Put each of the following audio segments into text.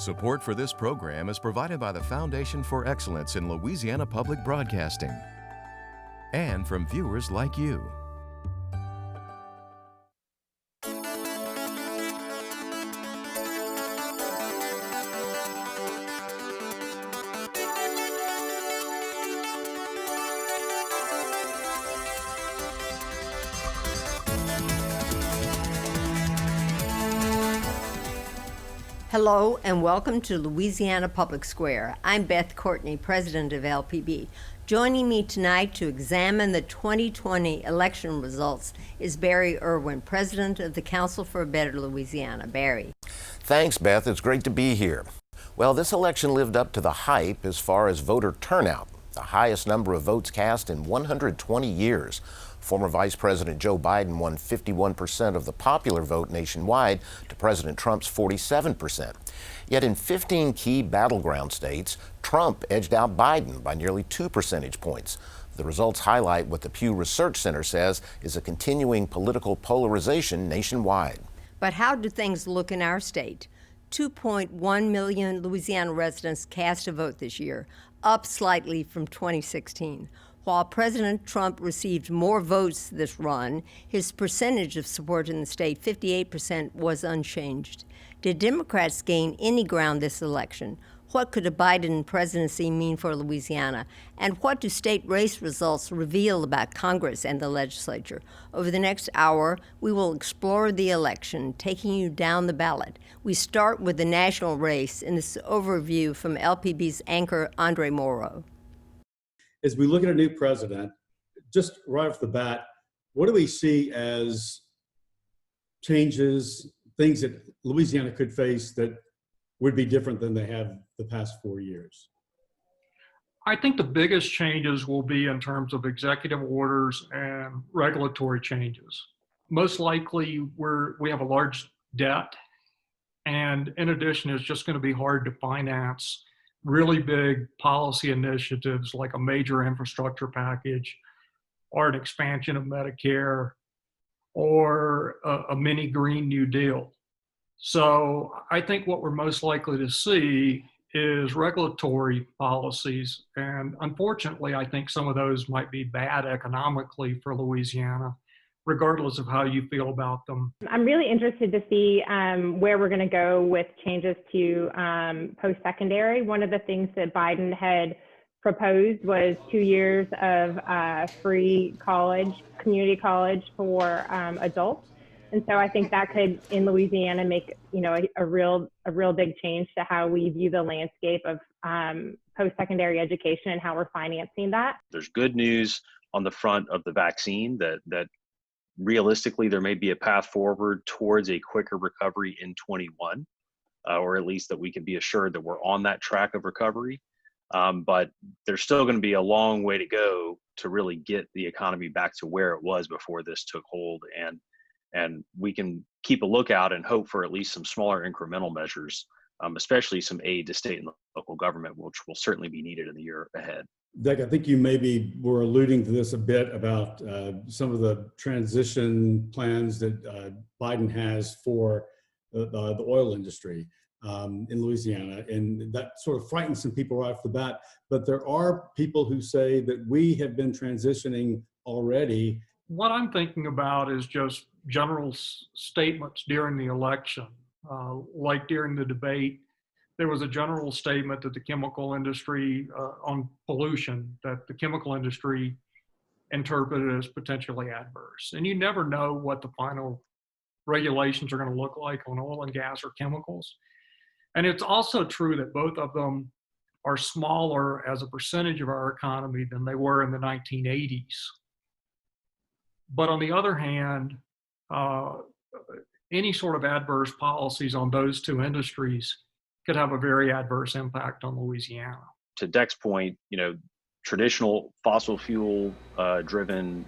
Support for this program is provided by the Foundation for Excellence in Louisiana Public Broadcasting and from viewers like you. Hello and welcome to Louisiana Public Square. I'm Beth Courtney, president of LPB. Joining me tonight to examine the 2020 election results is Barry Irwin, president of the Council for a Better Louisiana. Barry. Thanks, Beth. It's great to be here. Well, this election lived up to the hype as far as voter turnout, the highest number of votes cast in 120 years. Former Vice President Joe Biden won 51% of the popular vote nationwide to President Trump's 47%. Yet in 15 key battleground states, Trump edged out Biden by nearly 2 percentage points. The results highlight what the Pew Research Center says is a continuing political polarization nationwide. But how do things look in our state? 2.1 million Louisiana residents cast a vote this year, up slightly from 2016. While President Trump received more votes this run, his percentage of support in the state, 58%, was unchanged. Did Democrats gain any ground this election? What could a Biden presidency mean for Louisiana? And what do state race results reveal about Congress and the legislature? Over the next hour, we will explore the election, taking you down the ballot. We start with the national race in this overview from LPB's anchor, Andre Morrow. As we look at a new president, just right off the bat, what do we see as changes, things that Louisiana could face that would be different than they have the past 4 years? I think the biggest changes will be in terms of executive orders and regulatory changes. Most likely, we have a large debt, and in addition, it's just going to be hard to finance really big policy initiatives like a major infrastructure package or an expansion of Medicare or a mini Green New Deal. So I think what we're most likely to see is regulatory policies. And unfortunately, I think some of those might be bad economically for Louisiana, regardless of how you feel about them. I'm really interested to see where we're going to go with changes to post-secondary. One of the things that Biden had proposed was 2 years of free college, community college for adults. And so I think that could, in Louisiana, make a real big change to how we view the landscape of post-secondary education and how we're financing that. There's good news on the front of the vaccine that realistically, there may be a path forward towards a quicker recovery in 21, or at least that we can be assured that we're on that track of recovery. But there's still going to be a long way to go to really get the economy back to where it was before this took hold. And we can keep a lookout and hope for at least some smaller incremental measures, especially some aid to state and local government, which will certainly be needed in the year ahead. Doug, I think you maybe were alluding to this a bit about some of the transition plans that Biden has for the oil industry in Louisiana. And that sort of frightens some people right off the bat. But there are people who say that we have been transitioning already. What I'm thinking about is just general statements during the election, like during the debate. There was a general statement that the chemical industry on pollution, that the chemical industry interpreted as potentially adverse. And you never know what the final regulations are going to look like on oil and gas or chemicals. And it's also true that both of them are smaller as a percentage of our economy than they were in the 1980s. But on the other hand, any sort of adverse policies on those two industries could have a very adverse impact on Louisiana. To Deck's point, traditional fossil fuel driven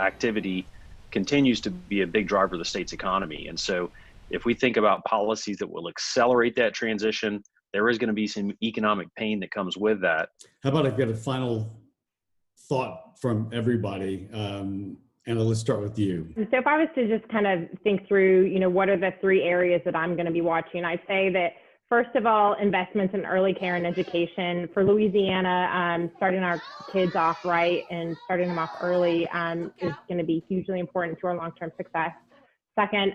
activity continues to be a big driver of the state's economy. And so if we think about policies that will accelerate that transition, there is going to be some economic pain that comes with that. How about I get a final thought from everybody? Anna, let's start with you. So if I was to just kind of think through, what are the three areas that I'm going to be watching, I'd say that First of all, investments in early care and education. For Louisiana, starting our kids off right and starting them off early is going to be hugely important to our long-term success. Second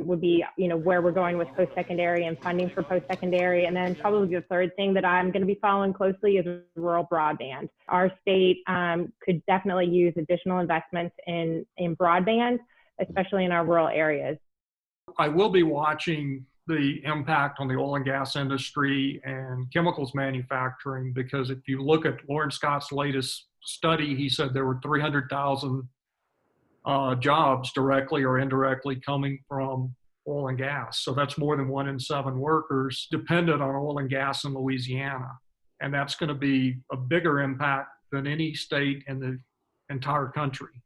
would be, where we're going with post-secondary and funding for post-secondary. And then probably the third thing that I'm going to be following closely is rural broadband. Our state could definitely use additional investments in broadband, especially in our rural areas. I will be watching the impact on the oil and gas industry and chemicals manufacturing, because if you look at Lauren Scott's latest study, he said there were 300,000 jobs directly or indirectly coming from oil and gas. So that's more than 1 in 7 workers dependent on oil and gas in Louisiana. And that's going to be a bigger impact than any state in the entire country.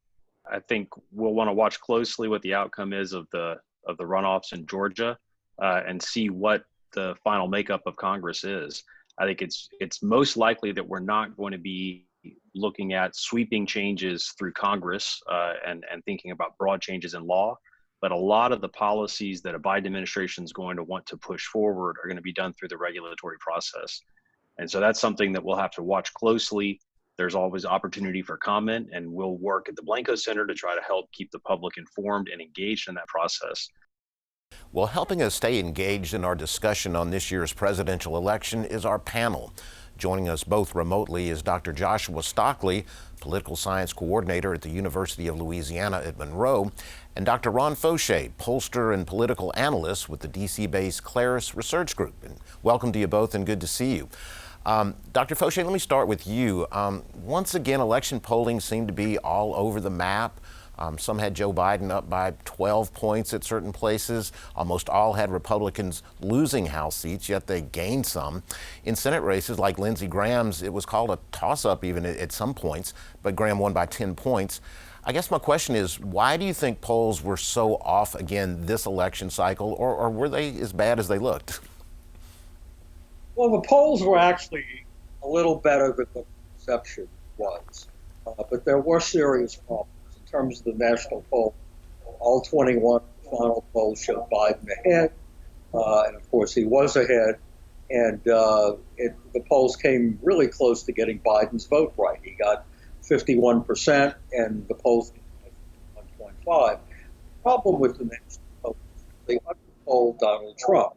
I think we'll want to watch closely what the outcome is of the runoffs in Georgia and see what the final makeup of Congress is. I think it's most likely that we're not going to be looking at sweeping changes through Congress and thinking about broad changes in law, but a lot of the policies that a Biden administration is going to want to push forward are going to be done through the regulatory process. And so that's something that we'll have to watch closely. There's always opportunity for comment, and we'll work at the Blanco Center to try to help keep the public informed and engaged in that process. Well, helping us stay engaged in our discussion on this year's presidential election is our panel. Joining us both remotely is Dr. Joshua Stockley, political science coordinator at the University of Louisiana at Monroe, and Dr. Ron Fauché, pollster and political analyst with the DC-based Claris Research Group. And welcome to you both, and good to see you. Dr. Fauché, let me start with you. Once again, election polling seemed to be all over the map. Some had Joe Biden up by 12 points at certain places. Almost all had Republicans losing House seats, yet they gained some. In Senate races like Lindsey Graham's, it was called a toss-up even at some points, but Graham won by 10 points. I guess my question is, why do you think polls were so off again this election cycle, or were they as bad as they looked? Well, the polls were actually a little better than the perception was, but there were serious problems. In terms of the national poll, all 21 final polls showed Biden ahead, and of course he was ahead, and the polls came really close to getting Biden's vote right. He got 51%, and the polls 1.5. The problem with the national poll is they underpolled Donald Trump.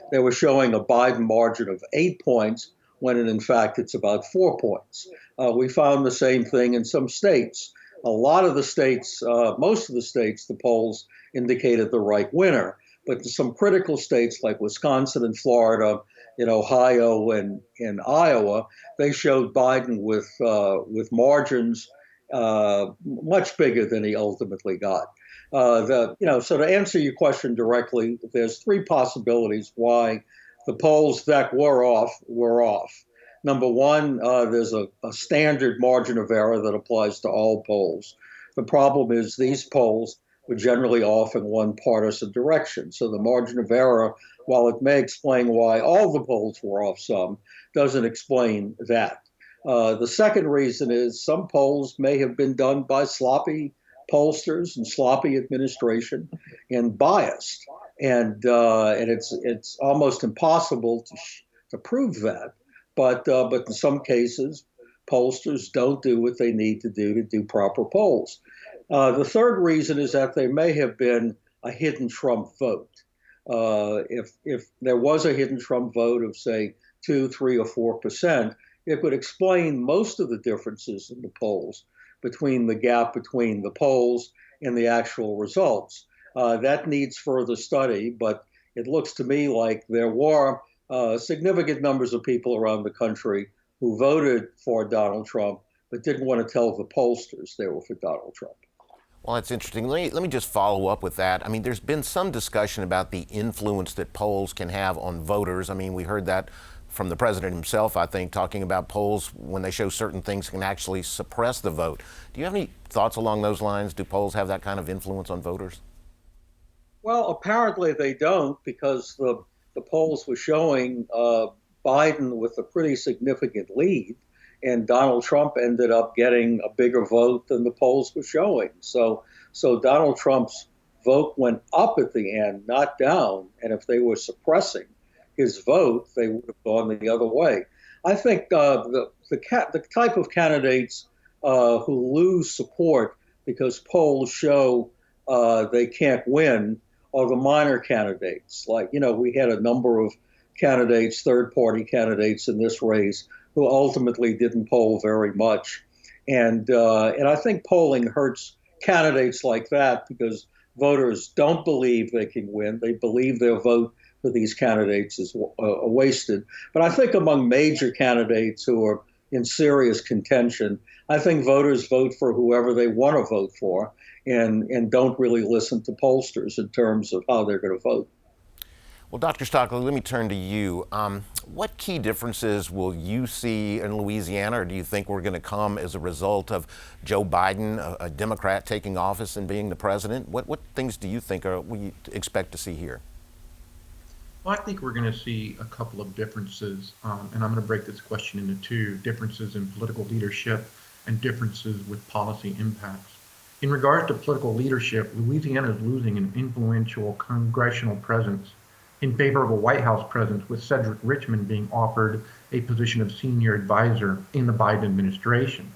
They were showing a Biden margin of 8 points, when in fact it's about 4 points. We found the same thing in some states. A lot of the states, most of the states, the polls indicated the right winner. But in some critical states like Wisconsin and Florida, in Ohio and in Iowa, they showed Biden with margins much bigger than he ultimately got. So to answer your question directly, there's 3 possibilities why the polls that were off. Number one, there's a standard margin of error that applies to all polls. The problem is these polls were generally off in one partisan direction. So the margin of error, while it may explain why all the polls were off some, doesn't explain that. The second reason is some polls may have been done by sloppy pollsters and sloppy administration and biased. And it's almost impossible to prove that. But in some cases, pollsters don't do what they need to do proper polls. The third reason is that there may have been a hidden Trump vote. If there was a hidden Trump vote of, say, 2, 3, or 4%, it would explain most of the differences in the polls, between the gap between the polls and the actual results. That needs further study, but it looks to me like there were significant numbers of people around the country who voted for Donald Trump but didn't want to tell the pollsters they were for Donald Trump. Well, that's interesting. Let me just follow up with that. I mean, there's been some discussion about the influence that polls can have on voters. I mean, we heard that from the president himself, I think, talking about polls, when they show certain things, can actually suppress the vote. Do you have any thoughts along those lines? Do polls have that kind of influence on voters? Well, apparently they don't, because the polls were showing Biden with a pretty significant lead, and Donald Trump ended up getting a bigger vote than the polls were showing. So Donald Trump's vote went up at the end, not down. And if they were suppressing his vote, they would have gone the other way. I think the type of candidates who lose support because polls show they can't win are the minor candidates. Like, we had a number of candidates, third-party candidates in this race who ultimately didn't poll very much. And I think polling hurts candidates like that because voters don't believe they can win. They believe their vote for these candidates is wasted. But I think among major candidates who are in serious contention, I think voters vote for whoever they want to vote for and don't really listen to pollsters in terms of how they're going to vote. Well, Dr. Stockley, let me turn to you. What key differences will you see in Louisiana, or do you think we're going to come as a result of Joe Biden, a Democrat, taking office and being the president? What things do you think we expect to see here? Well, I think we're going to see a couple of differences, and I'm going to break this question into two: differences in political leadership and differences with policy impacts. In regard to political leadership, Louisiana is losing an influential congressional presence in favor of a White House presence, with Cedric Richmond being offered a position of senior advisor in the Biden administration.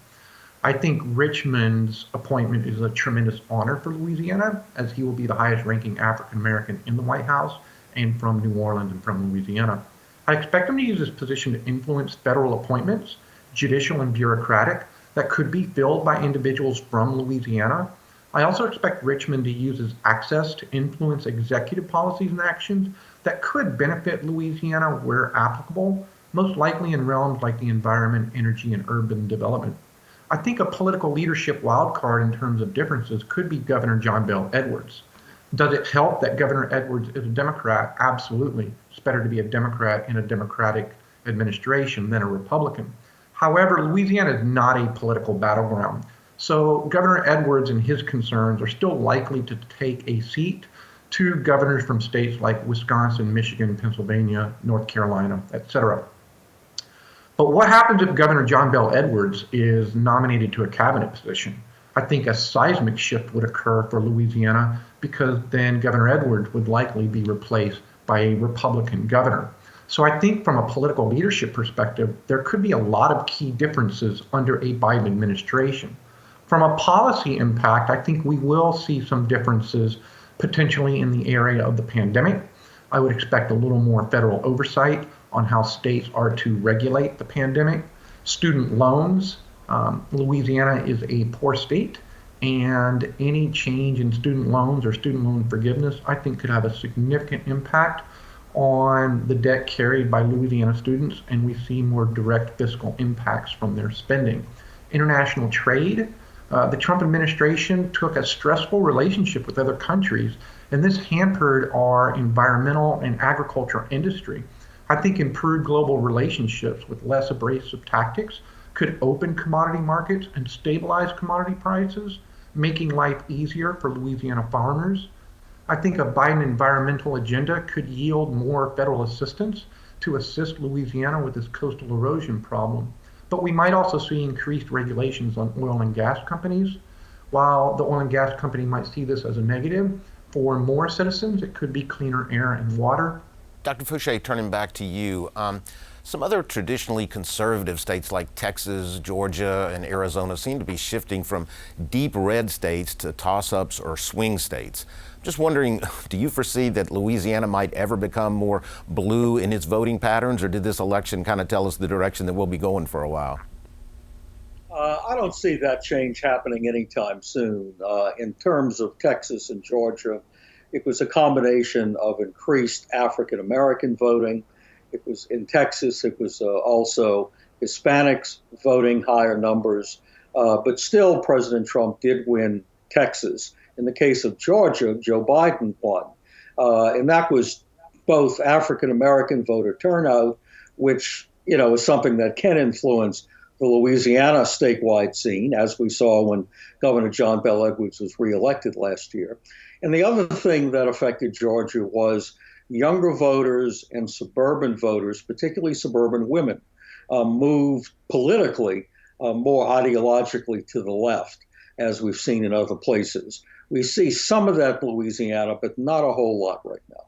I think Richmond's appointment is a tremendous honor for Louisiana, as he will be the highest ranking African American in the White House and from New Orleans and from Louisiana. I expect him to use his position to influence federal appointments, judicial and bureaucratic, that could be filled by individuals from Louisiana. I also expect Richmond to use his access to influence executive policies and actions that could benefit Louisiana where applicable, most likely in realms like the environment, energy, and urban development. I think a political leadership wildcard in terms of differences could be Governor John Bel Edwards. Does it help that Governor Edwards is a Democrat? Absolutely. It's better to be a Democrat in a Democratic administration than a Republican. However, Louisiana is not a political battleground. So Governor Edwards and his concerns are still likely to take a seat to governors from states like Wisconsin, Michigan, Pennsylvania, North Carolina, etc. But what happens if Governor John Bel Edwards is nominated to a cabinet position? I think a seismic shift would occur for Louisiana, because then Governor Edwards would likely be replaced by a Republican governor. So I think from a political leadership perspective, there could be a lot of key differences under a Biden administration. From a policy impact, I think we will see some differences potentially in the area of the pandemic. I would expect a little more federal oversight on how states are to regulate the pandemic. Student loans, Louisiana is a poor state, and any change in student loans or student loan forgiveness, I think, could have a significant impact on the debt carried by Louisiana students, and we see more direct fiscal impacts from their spending. International trade, the Trump administration took a stressful relationship with other countries, and this hampered our environmental and agricultural industry. I think improved global relationships with less abrasive tactics could open commodity markets and stabilize commodity prices, making life easier for Louisiana farmers. I think a Biden environmental agenda could yield more federal assistance to assist Louisiana with its coastal erosion problem. But we might also see increased regulations on oil and gas companies. While the oil and gas company might see this as a negative, for more citizens, it could be cleaner air and water. Dr. Fouché, turning back to you. Some other traditionally conservative states like Texas, Georgia, and Arizona seem to be shifting from deep red states to toss-ups or swing states. Just wondering, do you foresee that Louisiana might ever become more blue in its voting patterns, or did this election kind of tell us the direction that we'll be going for a while? I don't see that change happening anytime soon. In terms of Texas and Georgia, it was a combination of increased African American voting. It was in Texas, it was also Hispanics voting higher numbers. But still, President Trump did win Texas. In the case of Georgia, Joe Biden won. And that was both African American voter turnout, which, is something that can influence the Louisiana statewide scene, as we saw when Governor John Bel Edwards was reelected last year. And the other thing that affected Georgia was younger voters and suburban voters, particularly suburban women, moved politically more ideologically to the left, as we've seen in other places. We see some of that in Louisiana, but not a whole lot right now.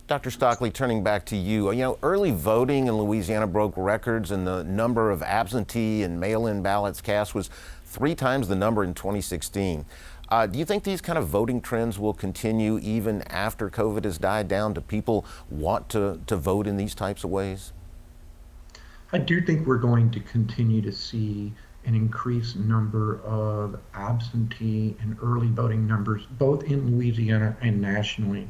Dr. Stockley, turning back to you, early voting in Louisiana broke records, and the number of absentee and mail-in ballots cast was 3 times the number in 2016. Do you think these kind of voting trends will continue even after COVID has died down? Do people want to vote in these types of ways? I do think we're going to continue to see an increased number of absentee and early voting numbers, both in Louisiana and nationally.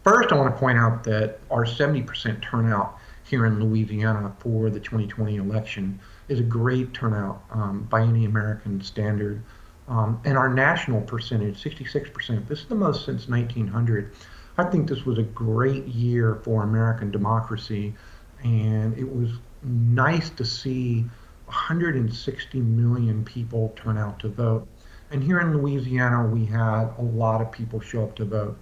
First, I want to point out that our 70% turnout here in Louisiana for the 2020 election is a great turnout by any American standard. And our national percentage, 66%, this is the most since 1900. I think this was a great year for American democracy, and it was nice to see 160 million people turn out to vote. And here in Louisiana, we had a lot of people show up to vote.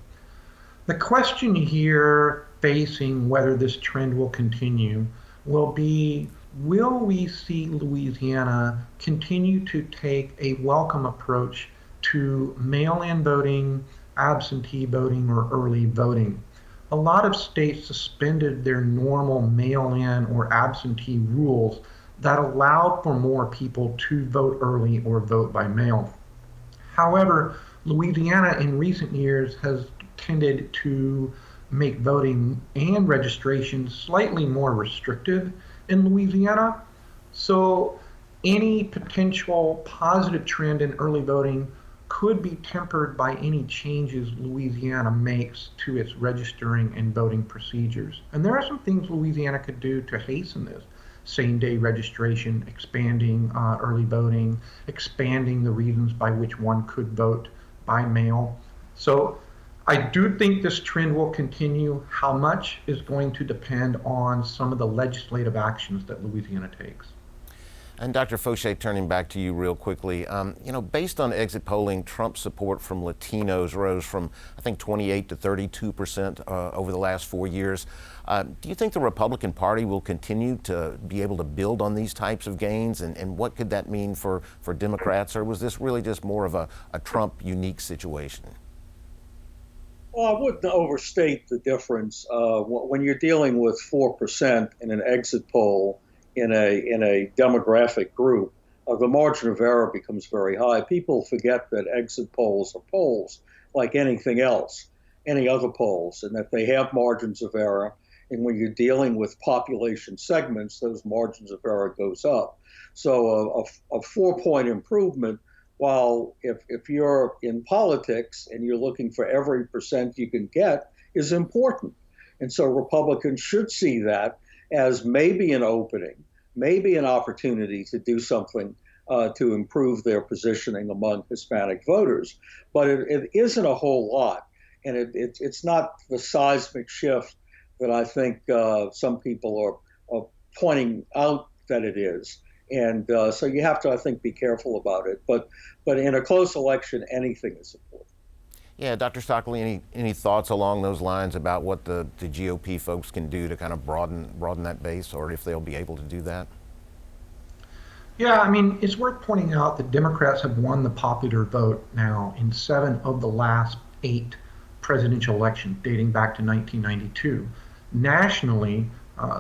The question here facing whether this trend will continue will be, will we see Louisiana continue to take a welcome approach to mail-in voting, absentee voting, or early voting? A lot of states suspended their normal mail-in or absentee rules that allowed for more people to vote early or vote by mail. However, Louisiana in recent years has tended to make voting and registration slightly more restrictive in Louisiana. So any potential positive trend in early voting could be tempered by any changes Louisiana makes to its registering and voting procedures. And there are some things Louisiana could do to hasten this. Same-day registration, expanding early voting, expanding the reasons by which one could vote by mail. So I do think this trend will continue. How much is going to depend on some of the legislative actions that Louisiana takes. And Dr. Fauché, turning back to you real quickly, based on exit polling, Trump's support from Latinos rose from, I think, 28 to 32% over the last 4 years. Do you think the Republican Party will continue to be able to build on these types of gains? And what could that mean for Democrats? Or was this really just more of a Trump unique situation? Well, I wouldn't overstate the difference. When you're dealing with 4% in an exit poll in a demographic group, the margin of error becomes very high. People forget that exit polls are polls like anything else, any other polls, and that they have margins of error. And when you're dealing with population segments, those margins of error goes up. So a 4-point improvement, while if you're in politics and you're looking for every percent you can get, is important. And so Republicans should see that as maybe an opening, maybe an opportunity to do something to improve their positioning among Hispanic voters. But it isn't a whole lot, and it's not the seismic shift that I think some people are pointing out that it is. And so you have to, I think, be careful about it. But in a close election, anything is important. Yeah, Dr. Stockley, any thoughts along those lines about what the GOP folks can do to kind of broaden that base, or if they'll be able to do that? Yeah, I mean, it's worth pointing out that Democrats have won the popular vote now in 7 of the last 8 presidential elections dating back to 1992. Nationally,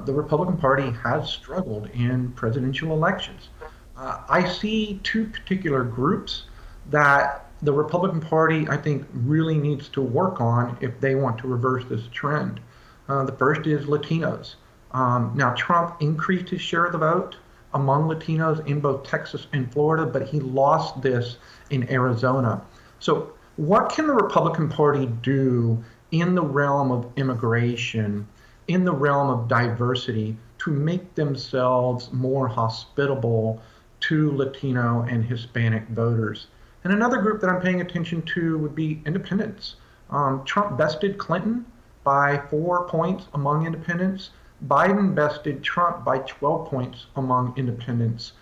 the Republican Party has struggled in presidential elections. I see 2 particular groups that the Republican Party, I think, really needs to work on if they want to reverse this trend. The first is Latinos. Now, Trump increased his share of the vote among Latinos in both Texas and Florida, but he lost this in Arizona. So what can the Republican Party do in the realm of immigration, in the realm of diversity, to make themselves more hospitable to Latino and Hispanic voters? And another group that I'm paying attention to would be independents. Trump bested Clinton by 4 points among independents. Biden bested Trump by 12 points among independents.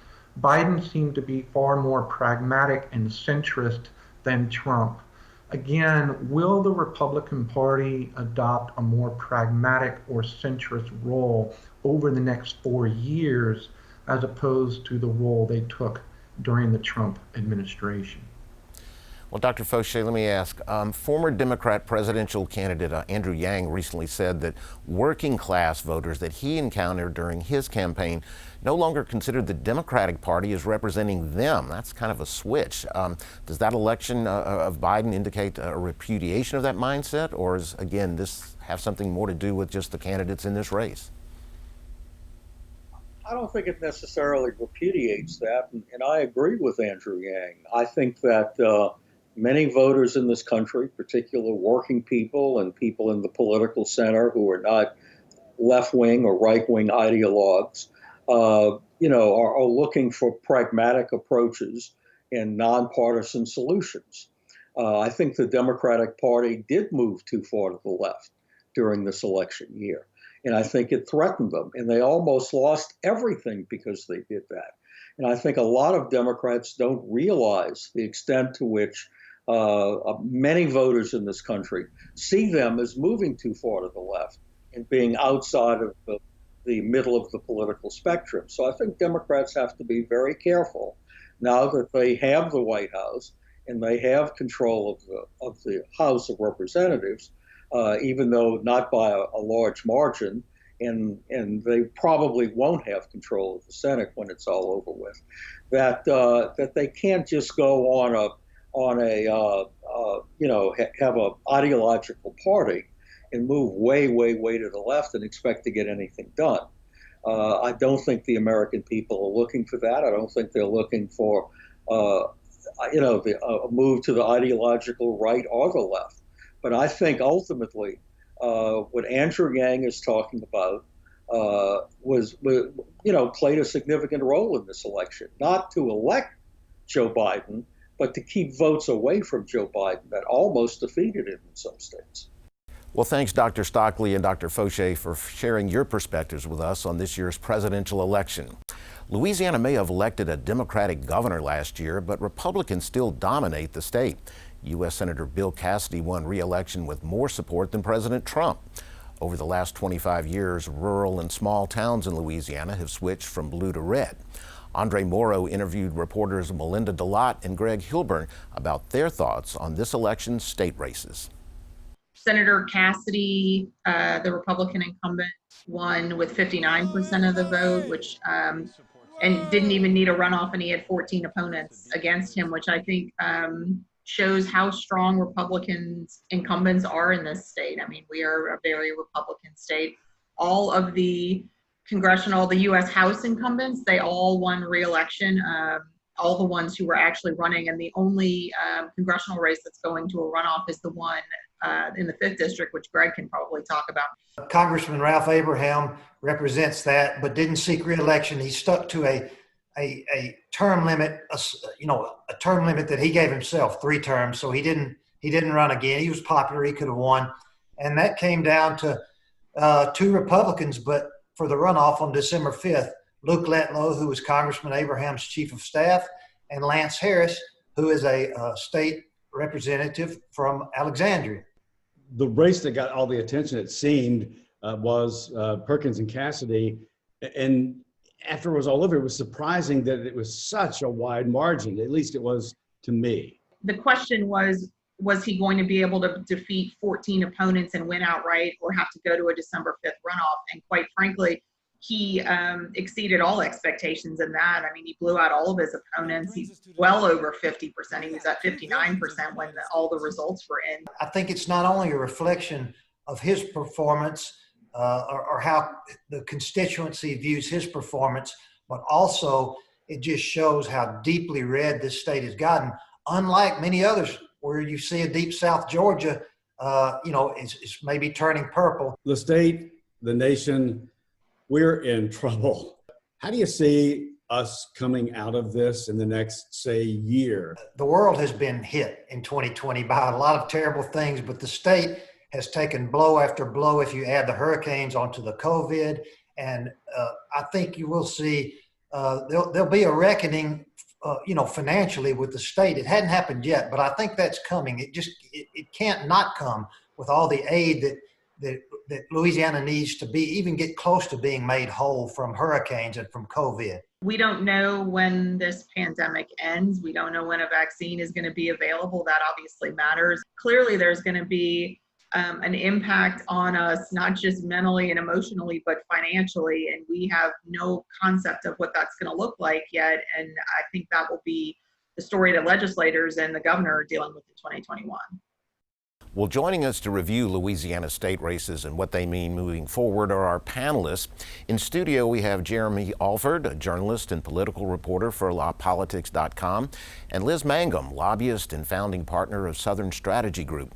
Biden seemed to be far more pragmatic and centrist than Trump. Again, will the Republican Party adopt a more pragmatic or centrist role over the next 4 years as opposed to the role they took during the Trump administration? Well, Dr. Fauché, let me ask. Former Democrat presidential candidate Andrew Yang recently said that working class voters that he encountered during his campaign no longer considered the Democratic Party as representing them. That's kind of a switch. Does that election of Biden indicate a repudiation of that mindset, or is, again, this have something more to do with just the candidates in this race? I don't think it necessarily repudiates that, and I agree with Andrew Yang. I think that many voters in this country, particularly working people and people in the political center who are not left-wing or right-wing ideologues, are looking for pragmatic approaches and nonpartisan solutions. I think the Democratic Party did move too far to the left during this election year, and I think it threatened them, and they almost lost everything because they did that. And I think a lot of Democrats don't realize the extent to which many voters in this country see them as moving too far to the left and being outside of the middle of the political spectrum. So I think Democrats have to be very careful now that they have the White House and they have control of the House of Representatives, even though not by a large margin, and they probably won't have control of the Senate when it's all over with, that they can't just go have an ideological party and move way, way, way to the left and expect to get anything done. I don't think the American people are looking for that. I don't think they're looking for, a move to the ideological right or the left. But I think ultimately, what Andrew Yang is talking about played a significant role in this election, not to elect Joe Biden, but to keep votes away from Joe Biden that almost defeated him in some states. Well, thanks, Dr. Stockley and Dr. Fauché, for sharing your perspectives with us on this year's presidential election. Louisiana may have elected a Democratic governor last year, but Republicans still dominate the state. U.S. Senator Bill Cassidy won re-election with more support than President Trump. Over the last 25 years, rural and small towns in Louisiana have switched from blue to red. Andre Morrow interviewed reporters Melinda DeLotte and Greg Hilburn about their thoughts on this election's state races. Senator Cassidy, the Republican incumbent, won with 59% of the vote, which and didn't even need a runoff, and he had 14 opponents against him, which I think shows how strong Republicans incumbents are in this state. I mean, we are a very Republican state. All of the the U.S. House incumbents, they all won re-election, all the ones who were actually running, and the only congressional race that's going to a runoff is the one in the 5th District, which Greg can probably talk about. Congressman Ralph Abraham represents that, but didn't seek re-election. He stuck to a term limit, a term limit that he gave himself, 3 terms. So he didn't run again. He was popular. He could have won, and that came down to 2 Republicans. But for the runoff on December 5th, Luke Letlow, who was Congressman Abraham's chief of staff, and Lance Harris, who is a state representative from Alexandria. The race that got all the attention, it seemed, was Perkins and Cassidy. And after it was all over, it was surprising that it was such a wide margin. At least it was to me. The question was he going to be able to defeat 14 opponents and win outright, or have to go to a December 5th runoff? And quite frankly, he exceeded all expectations in that. I mean, he blew out all of his opponents. He's well over 50%. He was at 59% when all the results were in. I think it's not only a reflection of his performance or how the constituency views his performance, but also it just shows how deeply red this state has gotten. Unlike many others where you see a deep South Georgia, is maybe turning purple. The state, the nation, we're in trouble. How do you see us coming out of this in the next, say, year? The world has been hit in 2020 by a lot of terrible things, but the state has taken blow after blow if you add the hurricanes onto the COVID. And I think you will see there'll be a reckoning, financially with the state. It hadn't happened yet, but I think that's coming. It can't not come with all the aid that Louisiana needs to be, even get close to being made whole from hurricanes and from COVID. We don't know when this pandemic ends. We don't know when a vaccine is going to be available. That obviously matters. Clearly, there's going to be an impact on us, not just mentally and emotionally, but financially. And we have no concept of what that's going to look like yet. And I think that will be the story that legislators and the governor are dealing with in 2021. Well, joining us to review Louisiana state races and what they mean moving forward are our panelists. In studio, we have Jeremy Alford, a journalist and political reporter for LawPolitics.com, and Liz Mangum, lobbyist and founding partner of Southern Strategy Group.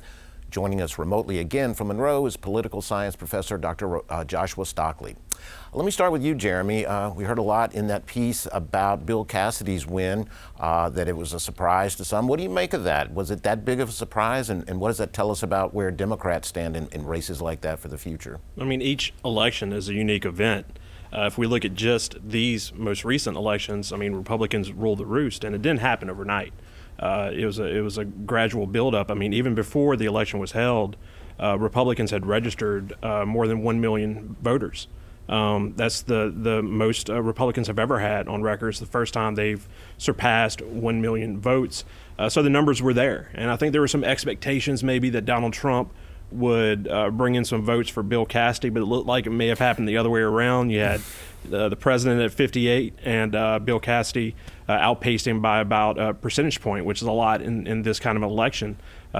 Joining us remotely again from Monroe is political science professor Dr. Joshua Stockley. Let me start with you, Jeremy. We heard a lot in that piece about Bill Cassidy's win, that it was a surprise to some. What do you make of that? Was it that big of a surprise? And what does that tell us about where Democrats stand in races like that for the future? I mean, each election is a unique event. If we look at just these most recent elections, I mean, Republicans ruled the roost, and it didn't happen overnight. It was a gradual buildup. I mean, even before the election was held, Republicans had registered more than 1 million voters. That's the most Republicans have ever had on record. It's the first time they've surpassed 1 million votes. So the numbers were there. And I think there were some expectations maybe that Donald Trump would bring in some votes for Bill Cassidy, but it looked like it may have happened the other way around. You had the president at 58 and Bill Cassidy outpaced him by about a percentage point, which is a lot in this kind of election.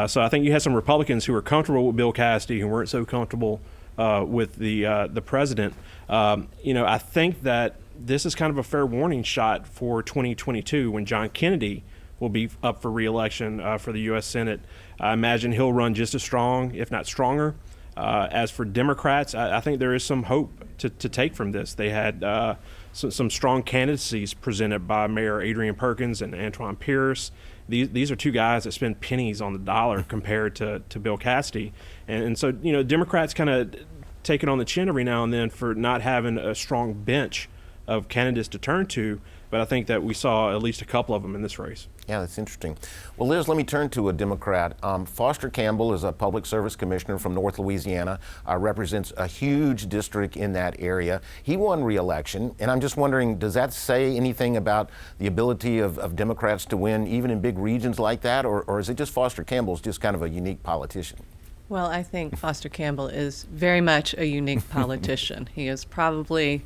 So I think you had some Republicans who were comfortable with Bill Cassidy who weren't so comfortable with the president. I think that this is kind of a fair warning shot for 2022 when John Kennedy will be up for re-election for the U.S. Senate. I imagine he'll run just as strong, if not stronger. As for Democrats, I think there is some hope to take from this. They had some strong candidacies presented by Mayor Adrian Perkins and Antoine Pierce. These are two guys that spend pennies on the dollar compared to Bill Cassidy. And so, Democrats kind of take it on the chin every now and then for not having a strong bench of candidates to turn to. But I think that we saw at least a couple of them in this race. Yeah, that's interesting. Well, Liz, let me turn to a Democrat. Foster Campbell is a public service commissioner from North Louisiana, represents a huge district in that area. He won re-election, and I'm just wondering, does that say anything about the ability of Democrats to win even in big regions like that, or is it just Foster Campbell's just kind of a unique politician? Well, I think Foster Campbell is very much a unique politician. He is probably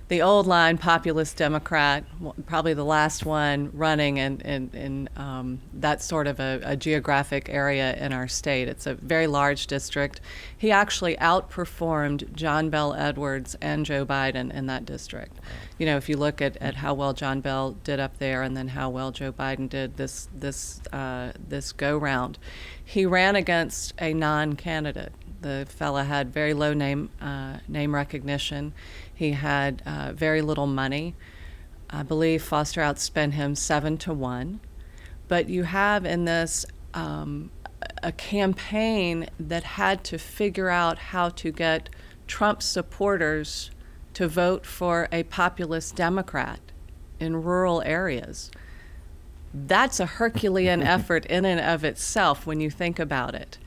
the old line populist Democrat, probably the last one running in that sort of a geographic area in our state. It's a very large district. He actually outperformed John Bell Edwards and Joe Biden in that district. If you look at how well John Bell did up there and then how well Joe Biden did this go round, he ran against a non-candidate. The fella had very low name recognition. He had very little money. I believe Foster outspent him 7-1. But you have in this a campaign that had to figure out how to get Trump supporters to vote for a populist Democrat in rural areas. That's a Herculean effort in and of itself when you think about it.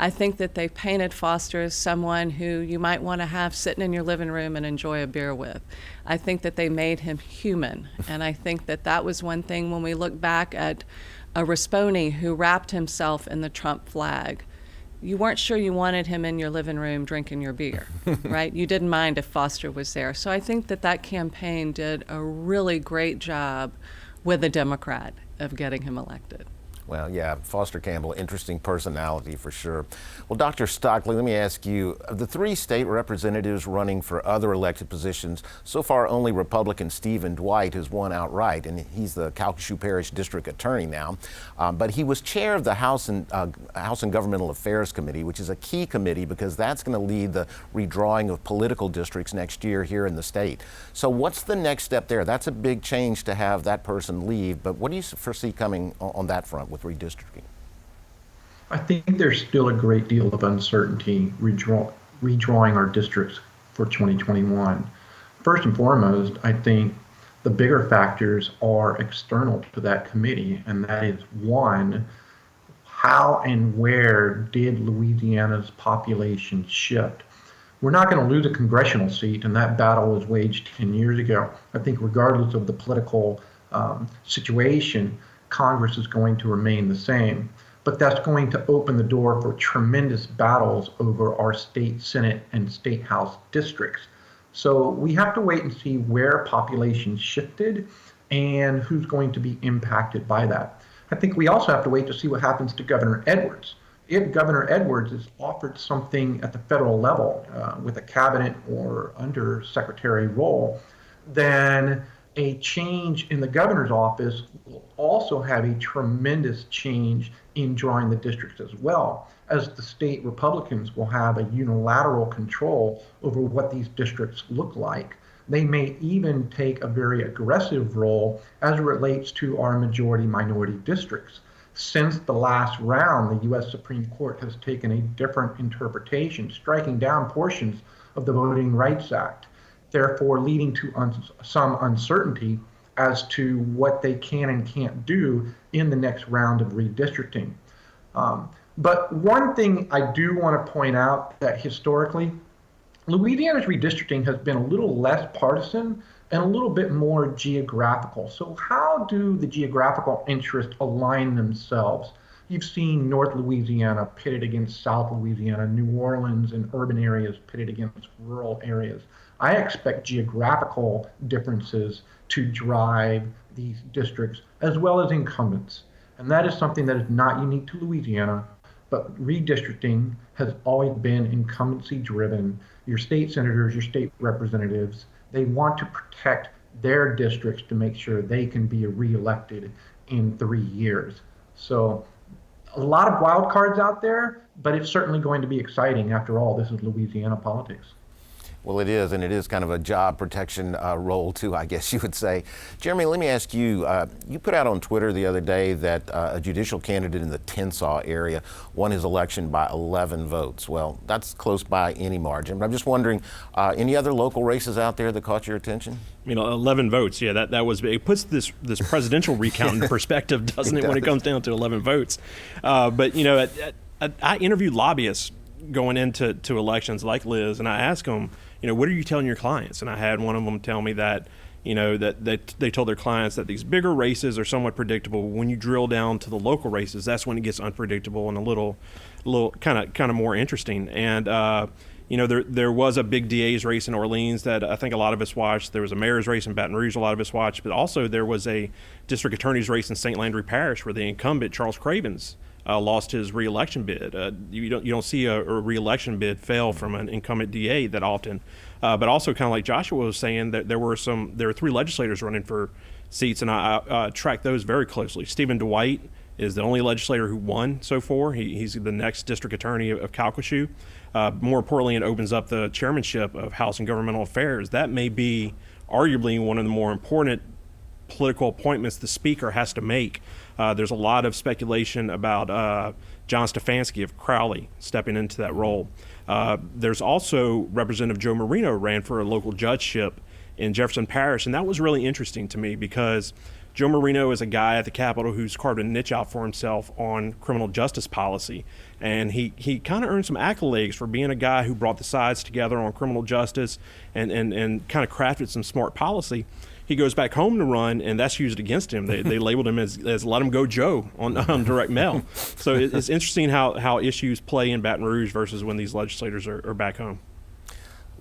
I think that they painted Foster as someone who you might want to have sitting in your living room and enjoy a beer with. I think that they made him human, and I think that was one thing when we look back at a Risponi who wrapped himself in the Trump flag. You weren't sure you wanted him in your living room drinking your beer, right? You didn't mind if Foster was there. So I think that campaign did a really great job with a Democrat of getting him elected. Well, yeah, Foster Campbell, interesting personality for sure. Well, Dr. Stockley, let me ask you, of the 3 state representatives running for other elected positions, so far only Republican Stephen Dwight has won outright, and he's the Calcasieu Parish District Attorney now. But he was chair of the House and Governmental Affairs Committee, which is a key committee because that's going to lead the redrawing of political districts next year here in the state. So what's the next step there? That's a big change to have that person leave, but what do you foresee coming on that front with redistricting? I think there's still a great deal of uncertainty redrawing our districts for 2021. First and foremost, I think the bigger factors are external to that committee, and that is, one, how and where did Louisiana's population shift We're not going to lose a congressional seat, and that battle was waged 10 years ago. I think regardless of the political situation, Congress is going to remain the same. But that's going to open the door for tremendous battles over our state Senate and state House districts. So we have to wait and see where population shifted and who's going to be impacted by that. I think we also have to wait to see what happens to Governor Edwards. If Governor Edwards is offered something at the federal level with a cabinet or undersecretary role, then a change in the governor's office will also have a tremendous change in drawing the districts as well, as the state Republicans will have a unilateral control over what these districts look like. They may even take a very aggressive role as it relates to our majority-minority districts. Since the last round, the U.S. Supreme Court has taken a different interpretation, striking down portions of the Voting Rights Act, therefore leading to some uncertainty as to what they can and can't do in the next round of redistricting. But one thing I do want to point out that historically, Louisiana's redistricting has been a little less partisan and a little bit more geographical. So how do the geographical interests align themselves? You've seen North Louisiana pitted against South Louisiana, New Orleans and urban areas pitted against rural areas. I expect geographical differences to drive these districts as well as incumbents. And that is something that is not unique to Louisiana, but redistricting has always been incumbency driven. Your state senators, your state representatives, they want to protect their districts to make sure they can be reelected in 3 years. So a lot of wild cards out there, but it's certainly going to be exciting. After all, this is Louisiana politics. Well, it is, and it is kind of a job protection role too, I guess you would say. Jeremy, let me ask you, you put out on Twitter the other day that a judicial candidate in the Tensaw area won his election by 11 votes. Well, that's close by any margin, but I'm just wondering, any other local races out there that caught your attention? You know, 11 votes, yeah, that was, it puts this presidential recount in perspective, doesn't it, when it comes down to 11 votes. But, you know, I interviewed lobbyists going into elections like Liz, and I asked them, you know, what are you telling your clients? And I had one of them tell me that, you know, that they told their clients that these bigger races are somewhat predictable. When you drill down to the local races, that's when it gets unpredictable and a little kind of more interesting. And you know, there was a big DA's race in Orleans that I think a lot of us watched. There was a mayor's race in Baton Rouge a lot of us watched, but also there was a district attorney's race in St. Landry Parish where the incumbent Charles Cravens lost his re-election bid. You don't see a re-election bid fail from an incumbent DA that often. But also, kind of like Joshua was saying, that there were 3 legislators running for seats, and I tracked those very closely. Stephen Dwight is the only legislator who won so far. He's the next district attorney of Calcasieu. More importantly, it opens up the chairmanship of House and Governmental Affairs. That may be arguably one of the more important political appointments the speaker has to make. There's a lot of speculation about John Stefanski of Crowley stepping into that role. There's also Representative Joe Marino ran for a local judgeship in Jefferson Parish, and that was really interesting to me because Joe Marino is a guy at the Capitol who's carved a niche out for himself on criminal justice policy, and he kind of earned some accolades for being a guy who brought the sides together on criminal justice and kind of crafted some smart policy. He goes back home to run, and that's used against him. They labeled him as let him go Joe on direct mail. So it's interesting how issues play in Baton Rouge versus when these legislators are back home.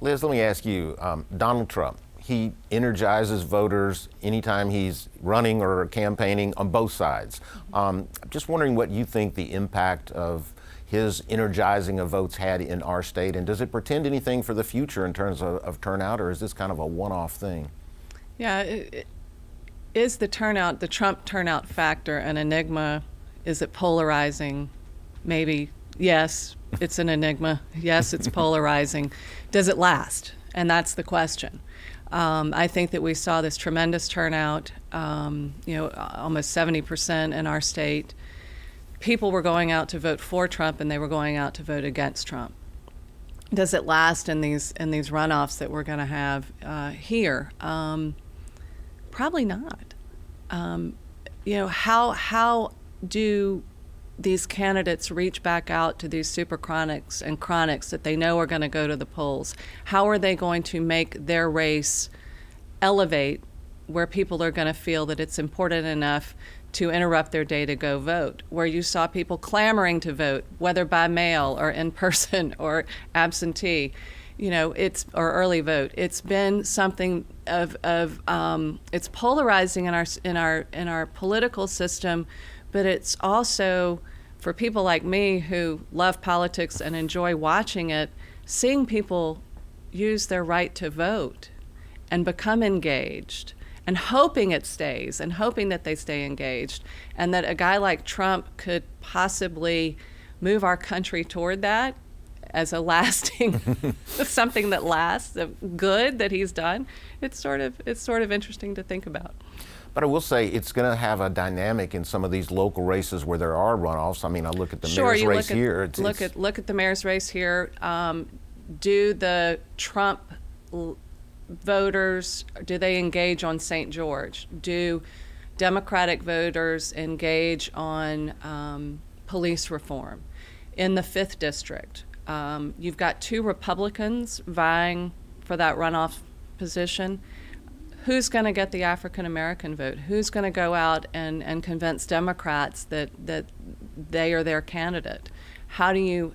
Liz, let me ask you, Donald Trump, he energizes voters anytime he's running or campaigning on both sides. I'm just wondering what you think the impact of his energizing of votes had in our state, and does it portend anything for the future in terms of turnout, or is this kind of a one-off thing? Yeah, is the Trump turnout factor an enigma? Is it polarizing? Maybe. Yes, it's an enigma. Yes, it's polarizing. Does it last? And that's the question. I think that we saw this tremendous turnout, almost 70% in our state. People were going out to vote for Trump, and they were going out to vote against Trump. Does it last in these runoffs that we're going to have here? Probably not. How do these candidates reach back out to these super chronics and chronics that they know are going to go to the polls? How are they going to make their race elevate where people are going to feel that it's important enough to interrupt their day to go vote, where you saw people clamoring to vote, whether by mail or in person or absentee, or early vote. It's been something of it's polarizing in our political system, but it's also for people like me who love politics and enjoy watching it, seeing people use their right to vote and become engaged, and hoping it stays, and hoping that they stay engaged, and that a guy like Trump could possibly move our country toward that as a lasting, something that lasts, good that he's done. It's sort of interesting to think about. But I will say it's going to have a dynamic in some of these local races where there are runoffs. I mean, I look at the mayor's race here. Look at the mayor's race here. Do the Trump voters, do they engage on St. George? Do Democratic voters engage on police reform? In the 5th District, you've got 2 Republicans vying for that runoff position. Who's going to get the African American vote? Who's going to go out and convince Democrats that they are their candidate? How do you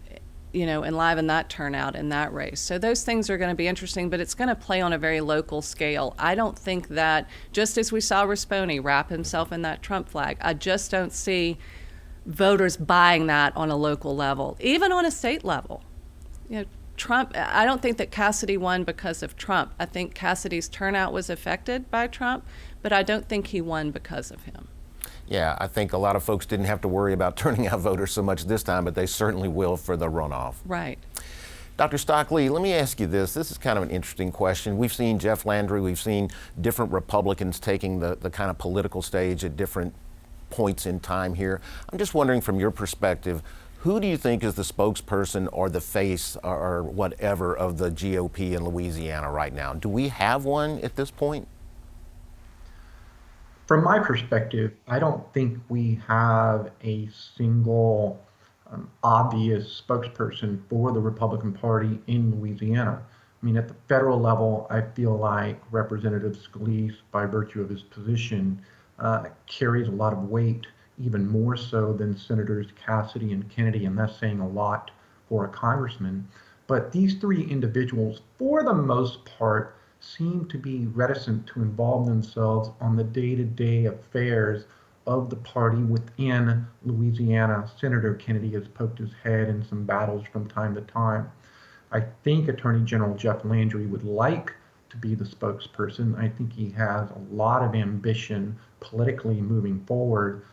enliven that turnout in that race? So those things are going to be interesting, but it's going to play on a very local scale. I don't think that, just as we saw Risponi wrap himself in that Trump flag, I just don't see voters buying that on a local level, even on a state level. Trump, I don't think that Cassidy won because of Trump. I think Cassidy's turnout was affected by Trump, but I don't think he won because of him. Yeah, I think a lot of folks didn't have to worry about turning out voters so much this time, but they certainly will for the runoff. Right. Dr. Stockley, let me ask you this. This is kind of an interesting question. We've seen Jeff Landry, we've seen different Republicans taking the kind of political stage at different points in time here. I'm just wondering, from your perspective, who do you think is the spokesperson or the face or whatever of the GOP in Louisiana right now? Do we have one at this point? From my perspective, I don't think we have a single obvious spokesperson for the Republican Party in Louisiana. I mean, at the federal level, I feel like Representative Scalise, by virtue of his position, carries a lot of weight, even more so than Senators Cassidy and Kennedy, and that's saying a lot for a congressman. But these 3 individuals, for the most part, seem to be reticent to involve themselves on the day-to-day affairs of the party within Louisiana. Senator Kennedy has poked his head in some battles from time to time. I think Attorney General Jeff Landry would like to be the spokesperson. I think he has a lot of ambition politically moving forward.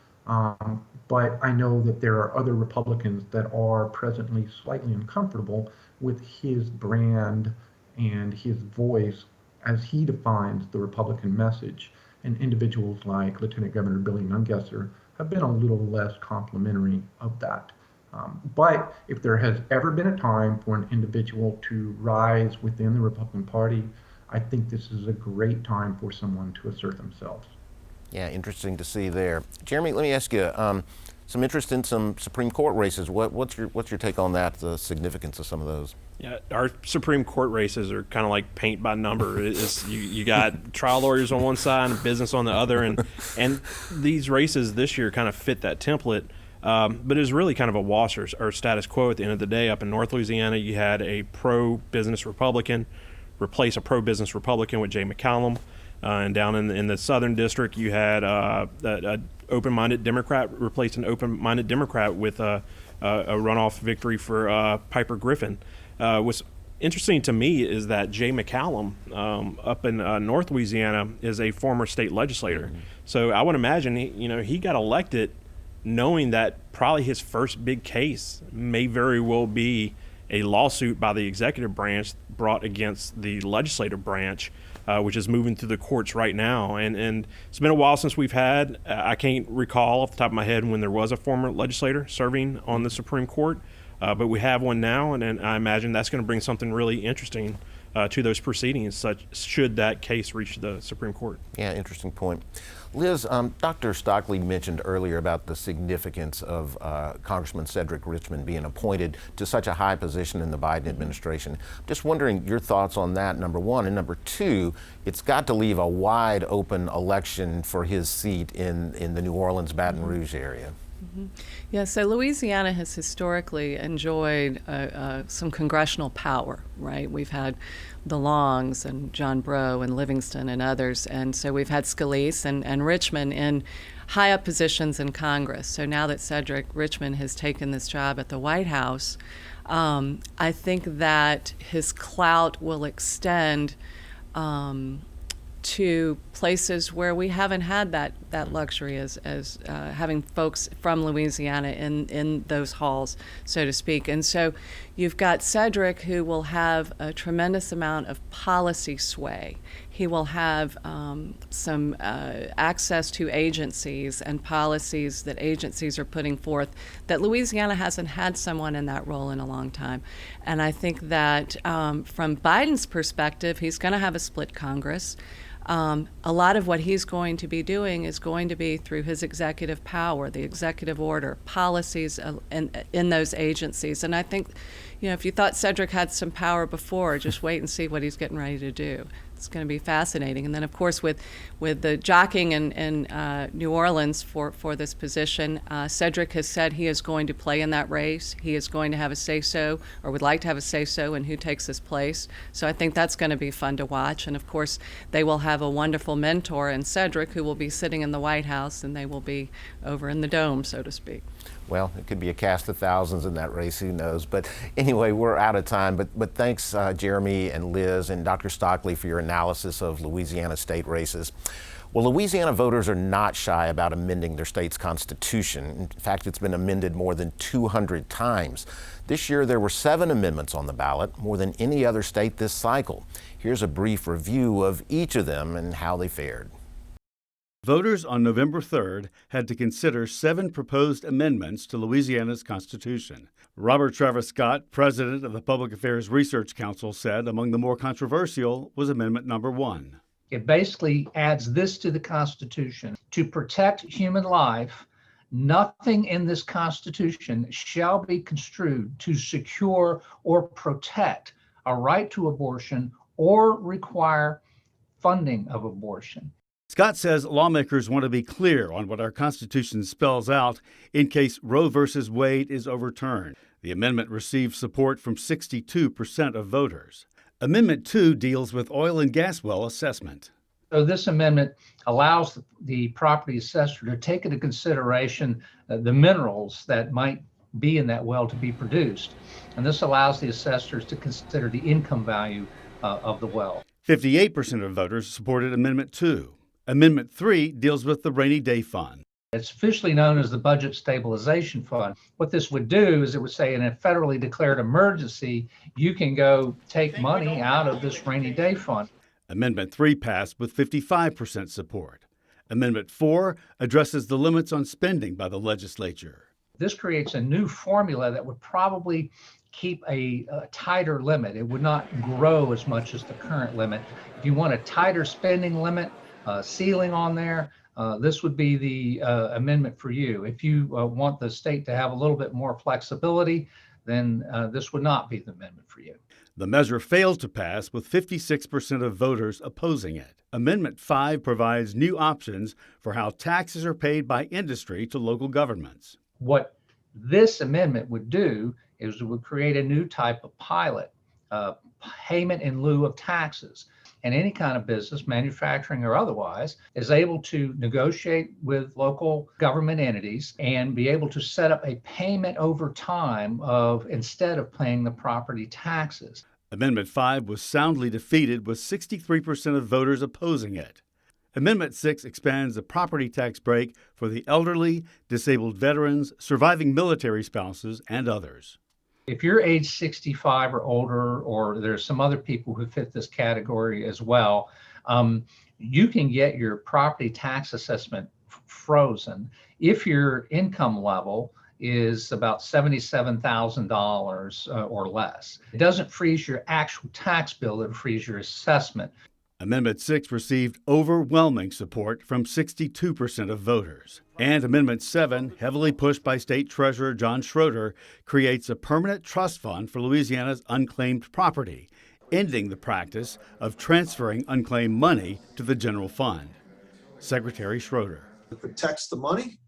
But I know that there are other Republicans that are presently slightly uncomfortable with his brand and his voice as he defines the Republican message. And individuals like Lieutenant Governor Billy Nungesser have been a little less complimentary of that. But if there has ever been a time for an individual to rise within the Republican Party, I think this is a great time for someone to assert themselves. Yeah, interesting to see there. Jeremy, let me ask you, some interest in some Supreme Court races. What's your take on that, the significance of some of those? Yeah, our Supreme Court races are kind of like paint by number. You got trial lawyers on one side and business on the other, and these races this year kind of fit that template. But it was really kind of a wash or status quo at the end of the day. Up in North Louisiana, you had a pro-business Republican replace a pro-business Republican with Jay McCallum. And down in the Southern District, you had an open-minded Democrat replace an open-minded Democrat with a runoff victory for Piper Griffin. What's interesting to me is that Jay McCallum up in North Louisiana is a former state legislator. Mm-hmm. So I would imagine he got elected knowing that probably his first big case may very well be a lawsuit by the executive branch brought against the legislative branch, which is moving through the courts right now. And it's been a while since we've had, I can't recall off the top of my head when there was a former legislator serving on the Supreme Court, but we have one now, and I imagine that's going to bring something really interesting to those proceedings, should that case reach the Supreme Court. Yeah, interesting point. Liz, Dr. Stockley mentioned earlier about the significance of Congressman Cedric Richmond being appointed to such a high position in the Biden administration. Just wondering your thoughts on that, number one. And number two, it's got to leave a wide open election for his seat in the New Orleans, Baton Rouge area. Yeah, so Louisiana has historically enjoyed some congressional power, right? We've had the Longs and John Breaux and Livingston and others, and so we've had Scalise and Richmond in high up positions in Congress. So now that Cedric Richmond has taken this job at the White House, I think that his clout will extend to places where we haven't had that luxury as having folks from Louisiana in those halls, so to speak. And so you've got Cedric, who will have a tremendous amount of policy sway. He will have some access to agencies and policies that agencies are putting forth that Louisiana hasn't had someone in that role in a long time. And I think that from Biden's perspective, he's going to have a split Congress. A lot of what he's going to be doing is going to be through his executive power, the executive order, policies in those agencies. And I think, if you thought Cedric had some power before, just wait and see what he's getting ready to do. It's going to be fascinating. And then, of course, with the jockeying in New Orleans for this position, Cedric has said he is going to play in that race. He is going to have a say-so, or would like to have a say-so in who takes his place. So I think that's going to be fun to watch. And, of course, they will have a wonderful mentor in Cedric, who will be sitting in the White House, and they will be over in the dome, so to speak. Well, it could be a cast of thousands in that race, who knows? But anyway, we're out of time. But thanks, Jeremy and Liz and Dr. Stockley, for your analysis of Louisiana state races. Well, Louisiana voters are not shy about amending their state's constitution. In fact, it's been amended more than 200 times. This year, there were 7 amendments on the ballot, more than any other state this cycle. Here's a brief review of each of them and how they fared. Voters on November 3rd had to consider 7 proposed amendments to Louisiana's Constitution. Robert Travis Scott, president of the Public Affairs Research Council, said among the more controversial was Amendment Number 1. It basically adds this to the Constitution: to protect human life, nothing in this Constitution shall be construed to secure or protect a right to abortion or require funding of abortion. Scott says lawmakers want to be clear on what our Constitution spells out in case Roe v. Wade is overturned. The amendment received support from 62% of voters. Amendment 2 deals with oil and gas well assessment. So this amendment allows the property assessor to take into consideration the minerals that might be in that well to be produced. And this allows the assessors to consider the income value of the well. 58% of voters supported Amendment 2. Amendment 3 deals with the Rainy Day Fund. It's officially known as the Budget Stabilization Fund. What this would do is it would say in a federally declared emergency, you can go take money out of this Rainy Day Fund. Amendment 3 passed with 55% support. Amendment 4 addresses the limits on spending by the legislature. This creates a new formula that would probably keep a tighter limit. It would not grow as much as the current limit. If you want a tighter spending limit, ceiling on there, this would be the amendment for you. If you want the state to have a little bit more flexibility, then this would not be the amendment for you. The measure failed to pass with 56% of voters opposing it. Amendment 5 provides new options for how taxes are paid by industry to local governments. What this amendment would do is it would create a new type of pilot, payment in lieu of taxes. And any kind of business, manufacturing or otherwise, is able to negotiate with local government entities and be able to set up a payment over time instead of paying the property taxes. Amendment 5 was soundly defeated with 63% of voters opposing it. Amendment 6 expands the property tax break for the elderly, disabled veterans, surviving military spouses, and others. If you're age 65 or older, or there's some other people who fit this category as well, you can get your property tax assessment frozen if your income level is about $77,000 or less. It doesn't freeze your actual tax bill, it frees your assessment. Amendment 6 received overwhelming support from 62% of voters. And Amendment 7, heavily pushed by State Treasurer John Schroeder, creates a permanent trust fund for Louisiana's unclaimed property, ending the practice of transferring unclaimed money to the general fund. Secretary Schroeder. It protects the money,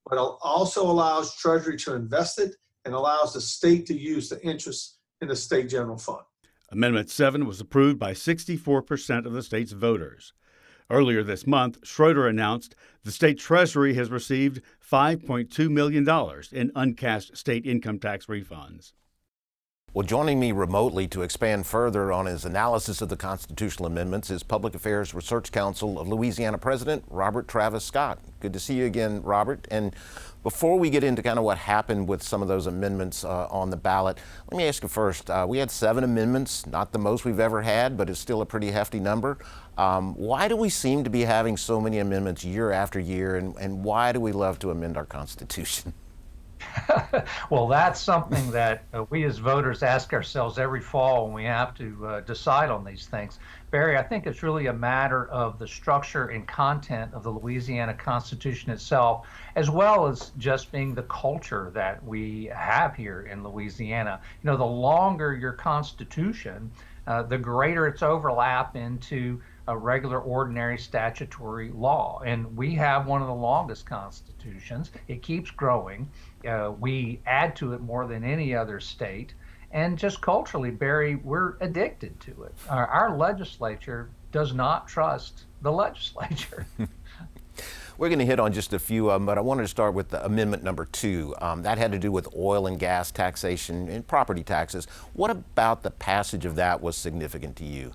but it also allows Treasury to invest it and allows the state to use the interest in the state general fund. Amendment 7 was approved by 64% of the state's voters. Earlier this month, Schroeder announced the state treasury has received $5.2 million in uncashed state income tax refunds. Well, joining me remotely to expand further on his analysis of the constitutional amendments is Public Affairs Research Council of Louisiana President Robert Travis Scott. Good to see you again, Robert. And before we get into kind of what happened with some of those amendments on the ballot, let me ask you first, we had 7 amendments, not the most we've ever had, but it's still a pretty hefty number. Why do we seem to be having so many amendments year after year, and why do we love to amend our Constitution? Well, that's something that we as voters ask ourselves every fall when we have to decide on these things. Barry, I think it's really a matter of the structure and content of the Louisiana Constitution itself, as well as just being the culture that we have here in Louisiana. You know, the longer your Constitution, the greater its overlap into a regular ordinary statutory law. And we have one of the longest constitutions. It keeps growing. We add to it more than any other state. And just culturally, Barry, we're addicted to it. Our legislature does not trust the legislature. We're going to hit on just a few of them, but I wanted to start with the amendment number 2. That had to do with oil and gas taxation and property taxes. What about the passage of that was significant to you?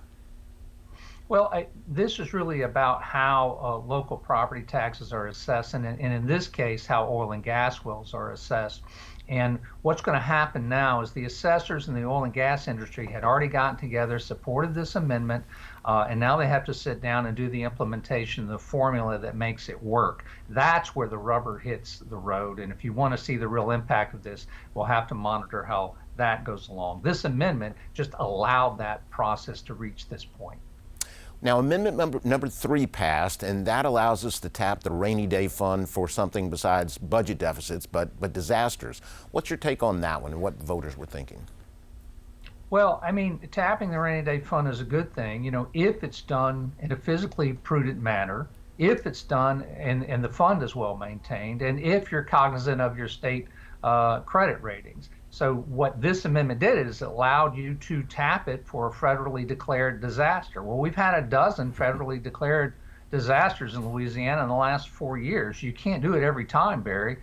Well, this is really about how local property taxes are assessed, and in this case, how oil and gas wells are assessed. And what's going to happen now is the assessors in the oil and gas industry had already gotten together, supported this amendment, and now they have to sit down and do the implementation of the formula that makes it work. That's where the rubber hits the road. And if you want to see the real impact of this, we'll have to monitor how that goes along. This amendment just allowed that process to reach this point. Now, amendment number 3 passed, and that allows us to tap the rainy day fund for something besides budget deficits, but disasters. What's your take on that one and what voters were thinking? Well, I mean, tapping the rainy day fund is a good thing, you know, if it's done in a physically prudent manner, if it's done and the fund is well maintained, and if you're cognizant of your state credit ratings. So what this amendment did is it allowed you to tap it for a federally declared disaster. Well, we've had a dozen federally declared disasters in Louisiana in the last 4 years. You can't do it every time, Barry.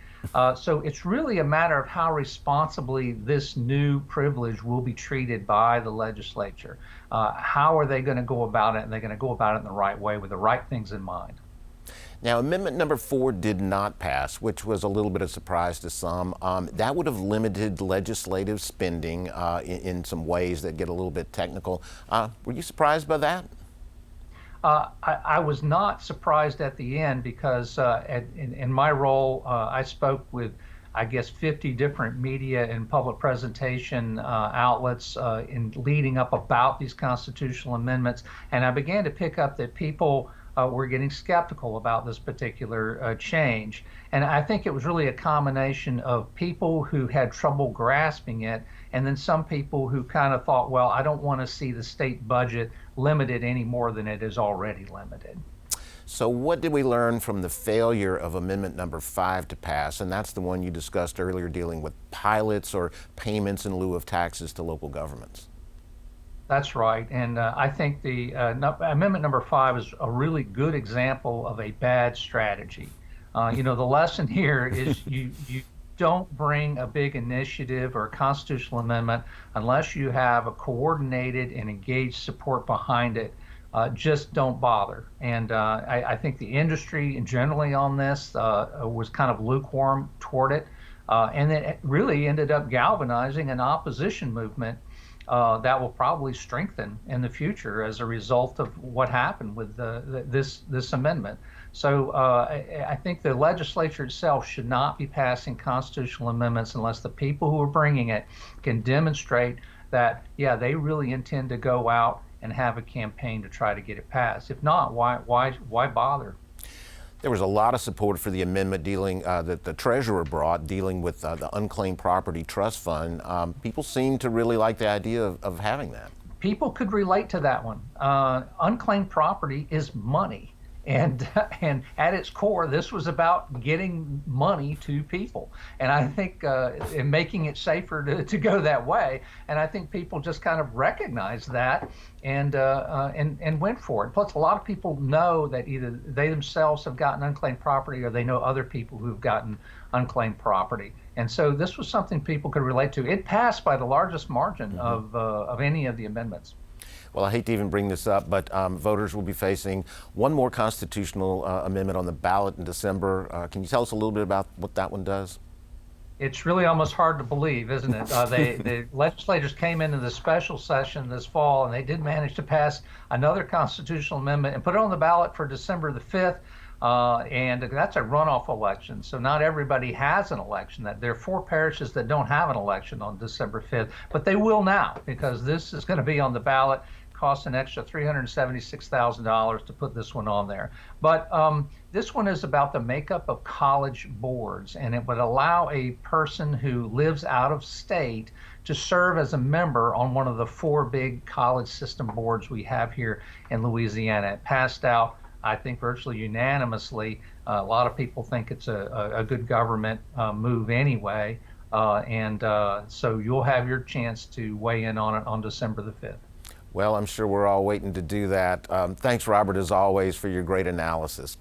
So it's really a matter of how responsibly this new privilege will be treated by the legislature. How are they going to go about it? And they're going to go about it in the right way with the right things in mind. Now, amendment number 4 did not pass, which was a little bit of surprise to some. That would have limited legislative spending in some ways that get a little bit technical. Were you surprised by that? I was not surprised at the end because in my role, I spoke with, I guess, 50 different media and public presentation outlets in leading up about these constitutional amendments. And I began to pick up that people were getting skeptical about this particular change. And I think it was really a combination of people who had trouble grasping it, and then some people who kind of thought, well, I don't want to see the state budget limited any more than it is already limited. So what did we learn from the failure of amendment number 5 to pass? And that's the one you discussed earlier, dealing with pilots or payments in lieu of taxes to local governments. That's right, and I think the amendment number 5 is a really good example of a bad strategy. You know, the lesson here is you don't bring a big initiative or a constitutional amendment unless you have a coordinated and engaged support behind it. Just don't bother. And I think the industry generally on this was kind of lukewarm toward it, and it really ended up galvanizing an opposition movement that will probably strengthen in the future as a result of what happened with this amendment. So I think the legislature itself should not be passing constitutional amendments unless the people who are bringing it can demonstrate that, yeah, they really intend to go out and have a campaign to try to get it passed. If not, why bother? There was a lot of support for the amendment that the treasurer brought dealing with the unclaimed property trust fund. People seem to really like the idea of having that. People could relate to that one. Unclaimed property is money. And at its core, this was about getting money to people. And I think in making it safer to go that way. And I think people just kind of recognized that and went for it. Plus, a lot of people know that either they themselves have gotten unclaimed property or they know other people who've gotten unclaimed property. And so this was something people could relate to. It passed by the largest margin of any of the amendments. Well, I hate to even bring this up, but voters will be facing one more constitutional amendment on the ballot in December. Can you tell us a little bit about what that one does? It's really almost hard to believe, isn't it? The legislators came into the special session this fall, and they did manage to pass another constitutional amendment and put it on the ballot for December the 5th. And that's a runoff election. So not everybody has an election. There are 4 parishes that don't have an election on December 5th, but they will now because this is going to be on the ballot. Cost an extra $376,000 to put this one on there. But this one is about the makeup of college boards, and it would allow a person who lives out of state to serve as a member on one of the 4 big college system boards we have here in Louisiana. It passed out, I think, virtually unanimously. A lot of people think it's a good government move anyway, so you'll have your chance to weigh in on it on December the 5th. Well, I'm sure we're all waiting to do that. Thanks, Robert, as always, for your great analysis.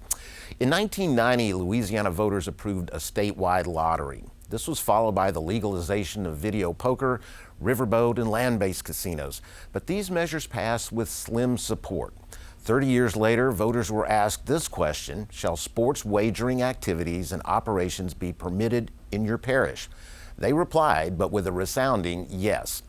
In 1990, Louisiana voters approved a statewide lottery. This was followed by the legalization of video poker, riverboat, and land-based casinos. But these measures passed with slim support. 30 years later, voters were asked this question: shall sports wagering activities and operations be permitted in your parish? They replied, but with a resounding yes.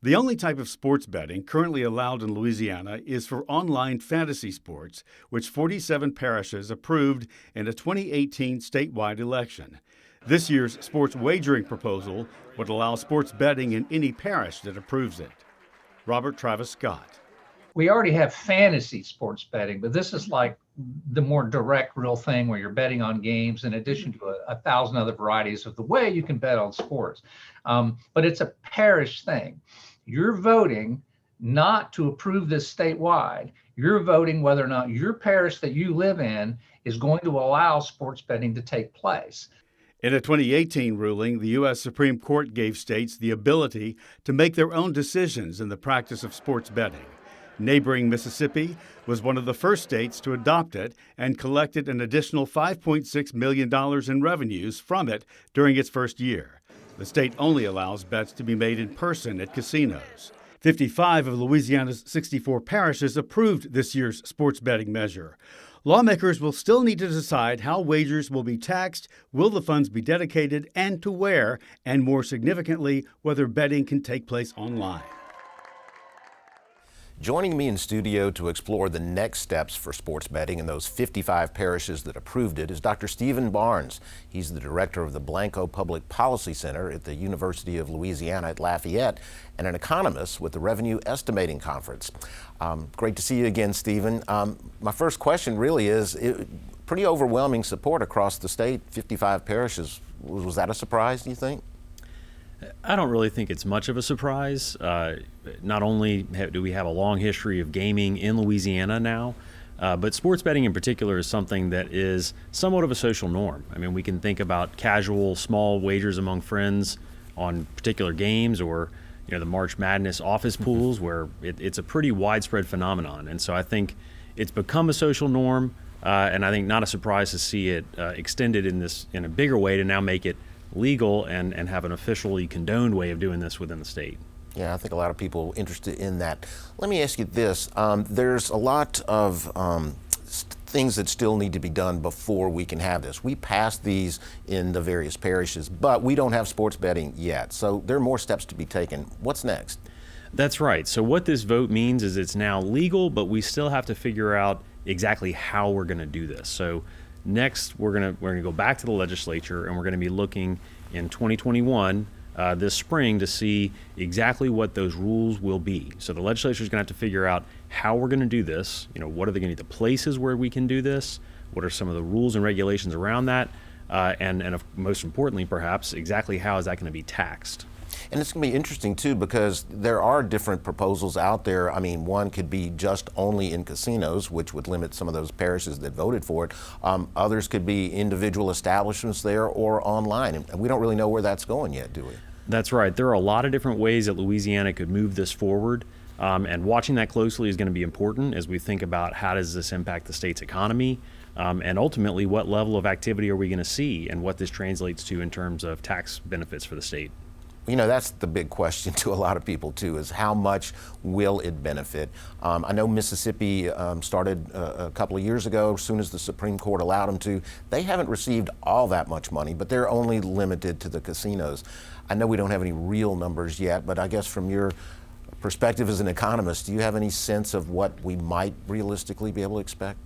The only type of sports betting currently allowed in Louisiana is for online fantasy sports, which 47 parishes approved in a 2018 statewide election. This year's sports wagering proposal would allow sports betting in any parish that approves it. Robert Travis Scott. We already have fantasy sports betting, but this is like the more direct, real thing where you're betting on games in addition to 1,000 other varieties of the way you can bet on sports. But it's a parish thing. You're voting not to approve this statewide. You're voting whether or not your parish that you live in is going to allow sports betting to take place. In a 2018 ruling, the U.S. Supreme Court gave states the ability to make their own decisions in the practice of sports betting. Neighboring Mississippi was one of the first states to adopt it and collected an additional $5.6 million in revenues from it during its first year. The state only allows bets to be made in person at casinos. 55 of Louisiana's 64 parishes approved this year's sports betting measure. Lawmakers will still need to decide how wagers will be taxed, will the funds be dedicated, and to where, and more significantly, whether betting can take place online. Joining me in studio to explore the next steps for sports betting in those 55 parishes that approved it is Dr. Stephen Barnes. He's the director of the Blanco Public Policy Center at the University of Louisiana at Lafayette and an economist with the Revenue Estimating Conference. Great to see you again, Stephen. My first question really is, pretty overwhelming support across the state, 55 parishes. Was that a surprise, do you think? I don't really think it's much of a surprise. Not only do we have a long history of gaming in Louisiana now, but sports betting in particular is something that is somewhat of a social norm. I mean, we can think about casual, small wagers among friends on particular games, or the March Madness office pools, where it's a pretty widespread phenomenon. And so I think it's become a social norm, and I think not a surprise to see it extended in a bigger way to now make it legal and have an officially condoned way of doing this within the state. Yeah, I think a lot of people interested in that. Let me ask you this. There's a lot of things that still need to be done before we can have this. We passed these in the various parishes, but we don't have sports betting yet. So there are more steps to be taken. What's next? That's right. So what this vote means is it's now legal, but we still have to figure out exactly how we're going to do this. So next, we're gonna go back to the legislature, and we're going to be looking in 2021 this spring to see exactly what those rules will be. So the legislature is going to have to figure out how we're going to do this. What are they going to be the places where we can do this? What are some of the rules and regulations around that? And most importantly, perhaps, exactly how is that going to be taxed? And it's going to be interesting, too, because there are different proposals out there. I mean, one could be just only in casinos, which would limit some of those parishes that voted for it. Others could be individual establishments there or online. And we don't really know where that's going yet, do we? That's right. There are a lot of different ways that Louisiana could move this forward. And watching that closely is going to be important as we think about how does this impact the state's economy, and ultimately what level of activity are we going to see and what this translates to in terms of tax benefits for the state. That's the big question to a lot of people, too, is how much will it benefit? I know Mississippi started a couple of years ago, as soon as the Supreme Court allowed them to. They haven't received all that much money, but they're only limited to the casinos. I know we don't have any real numbers yet, but I guess from your perspective as an economist, do you have any sense of what we might realistically be able to expect?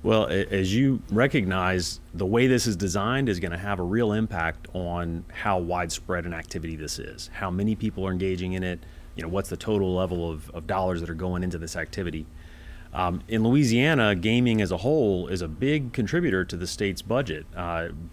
Well, as you recognize, the way this is designed is going to have a real impact on how widespread an activity this is, how many people are engaging in it, what's the total level of dollars that are going into this activity. In Louisiana, gaming as a whole is a big contributor to the state's budget.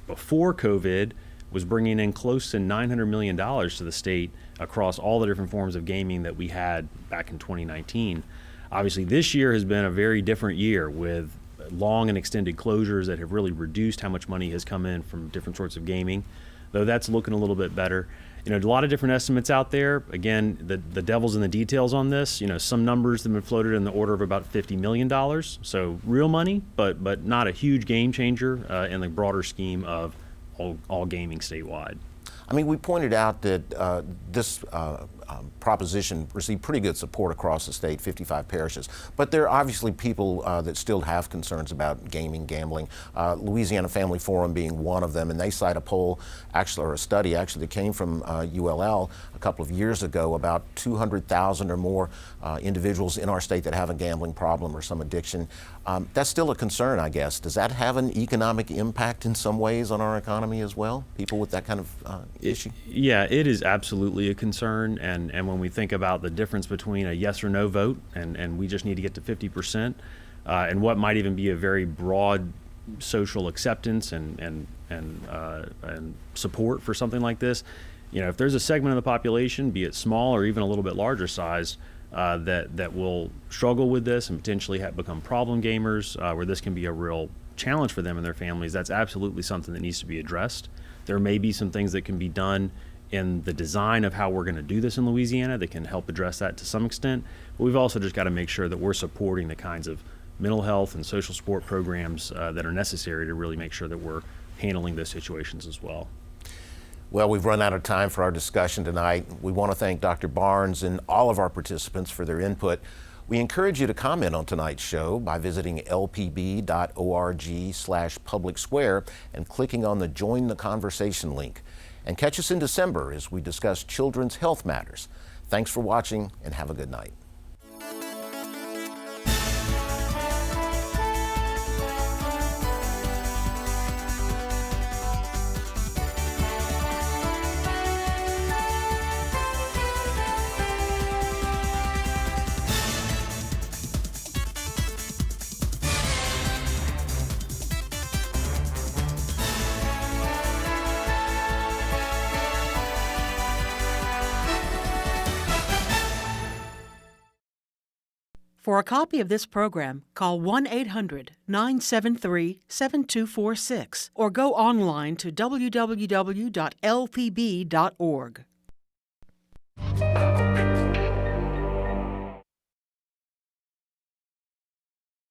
Before COVID, was bringing in close to $900 million to the state across all the different forms of gaming that we had back in 2019. Obviously, this year has been a very different year with long and extended closures that have really reduced how much money has come in from different sorts of gaming, though that's looking a little bit better. A lot of different estimates out there. Again, the devil's in the details on this. Some numbers have been floated in the order of about $50 million. So real money, but not a huge game changer in the broader scheme of all gaming statewide. I mean, we pointed out that this proposition received pretty good support across the state, 55 parishes. But there are obviously people that still have concerns about gambling. Louisiana Family Forum being one of them, and they cite a poll, or a study that came from ULL a couple of years ago about 200,000 or more individuals in our state that have a gambling problem or some addiction. That's still a concern, I guess. Does that have an economic impact in some ways on our economy as well? People with that kind of issue? Yeah, it is absolutely a concern. And when we think about the difference between a yes or no vote, and we just need to get to 50%, and what might even be a very broad social acceptance and support for something like this, if there's a segment of the population, be it small or even a little bit larger size, that will struggle with this and potentially become problem gamers, where this can be a real challenge for them and their families, that's absolutely something that needs to be addressed. There may be some things that can be done in the design of how we're going to do this in Louisiana that can help address that to some extent. But we've also just got to make sure that we're supporting the kinds of mental health and social support programs that are necessary to really make sure that we're handling those situations as well. Well, we've run out of time for our discussion tonight. We want to thank Dr. Barnes and all of our participants for their input. We encourage you to comment on tonight's show by visiting lpb.org/Public Square and clicking on the Join the Conversation link. And catch us in December as we discuss children's health matters. Thanks for watching and have a good night. For a copy of this program, call 1-800-973-7246 or go online to www.lpb.org.